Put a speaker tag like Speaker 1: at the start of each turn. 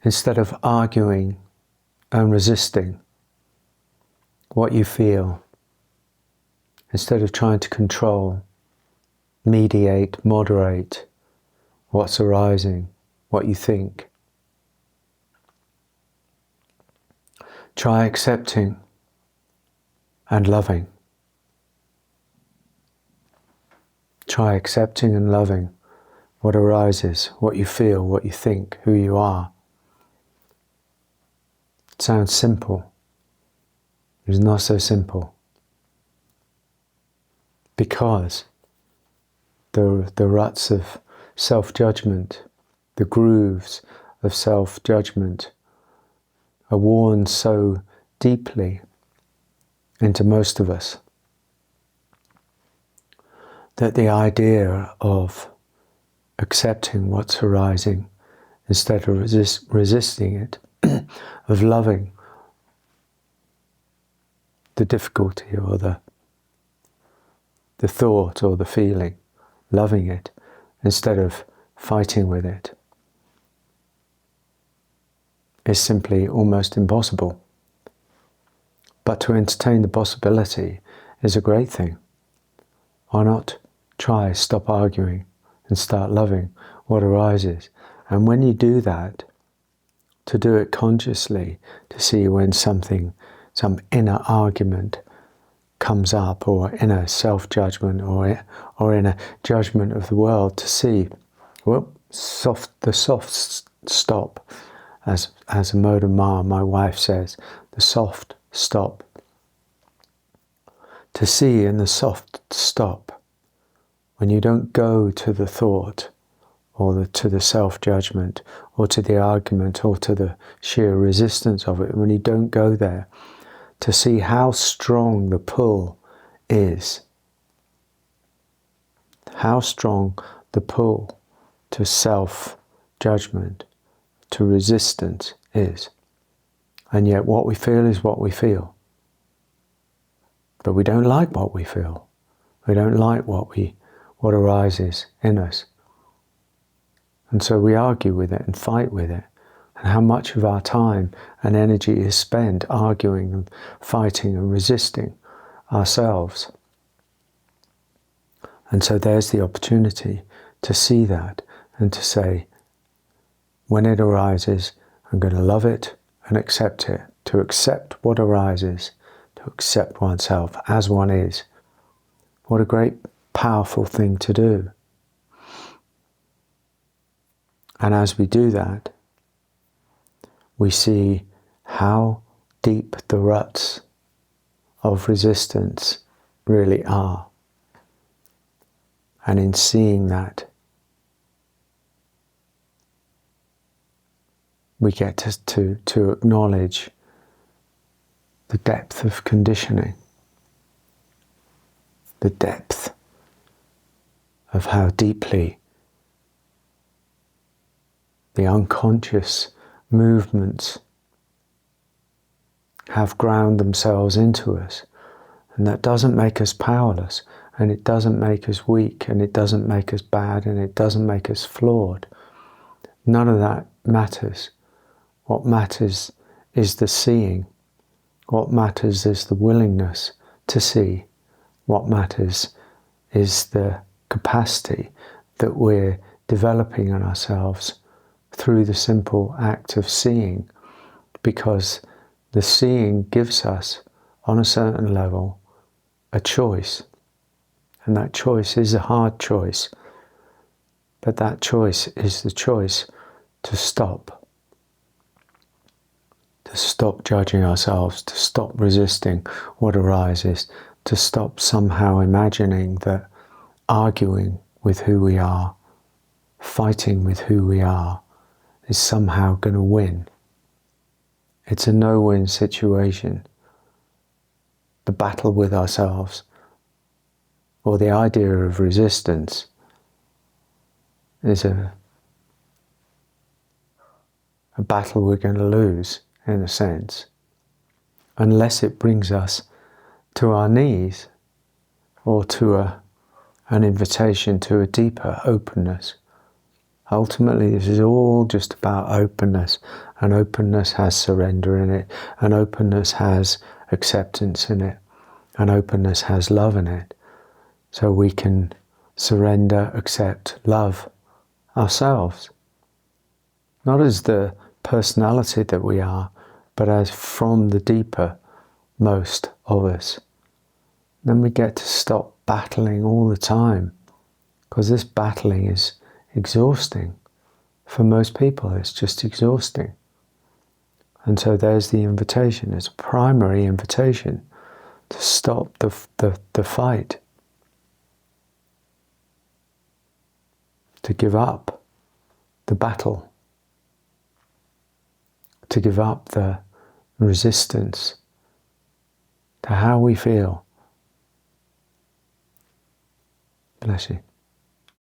Speaker 1: instead of arguing and resisting what you feel, instead of trying to control, mediate, moderate what's arising, what you think, try accepting and loving. Try accepting and loving what arises, what you feel, what you think, who you are. It sounds simple. It's not so simple. Because the ruts of self-judgment, the grooves of self-judgment are worn so deeply into most of us that the idea of accepting what's arising instead of resisting it, of loving the difficulty or the thought or the feeling, loving it instead of fighting with it, is simply almost impossible. But to entertain the possibility is a great thing. Why not try, stop arguing and start loving what arises? And when you do that, to do it consciously, to see when some inner argument comes up, or inner self-judgment, or inner judgment of the world, to see, well, the soft stop, as Amoda Maa, my wife, says, the soft stop. To see in the soft stop, when you don't go to the thought, or to the self-judgment, or to the argument, or to the sheer resistance of it, when you don't go there, to see how strong the pull is, how strong the pull to self-judgment, to resistance is. And yet what we feel is what we feel. But we don't like what we feel. We don't like what arises in us. And so we argue with it and fight with it. And how much of our time and energy is spent arguing and fighting and resisting ourselves. And so there's the opportunity to see that and to say, when it arises, I'm going to love it and accept it. To accept what arises, to accept oneself as one is. What a great, powerful thing to do. And as we do that, we see how deep the ruts of resistance really are. And in seeing that, we get to acknowledge the depth of conditioning, the depth of how deeply the unconscious movements have ground themselves into us. And that doesn't make us powerless, and it doesn't make us weak, and it doesn't make us bad, and it doesn't make us flawed. None of that matters. What matters is the seeing. What matters is the willingness to see. What matters is the capacity that we're developing in ourselves through the simple act of seeing, because the seeing gives us, on a certain level, a choice. And that choice is a hard choice, but that choice is the choice to stop judging ourselves, to stop resisting what arises, to stop somehow imagining that arguing with who we are, fighting with who we are, is somehow going to win. It's a no-win situation. The battle with ourselves, or the idea of resistance, is a battle we're going to lose, in a sense, unless it brings us to our knees, or to an invitation to a deeper openness, Ultimately, this is all just about openness, and openness has surrender in it, and openness has acceptance in it, and openness has love in it. So we can surrender, accept, love ourselves. Not as the personality that we are, but as from the deeper most of us. Then we get to stop battling all the time, because this battling is exhausting. For most people, it's just exhausting. And so there's the invitation, it's a primary invitation to stop the fight, to give up the battle, to give up the resistance to how we feel. Bless you.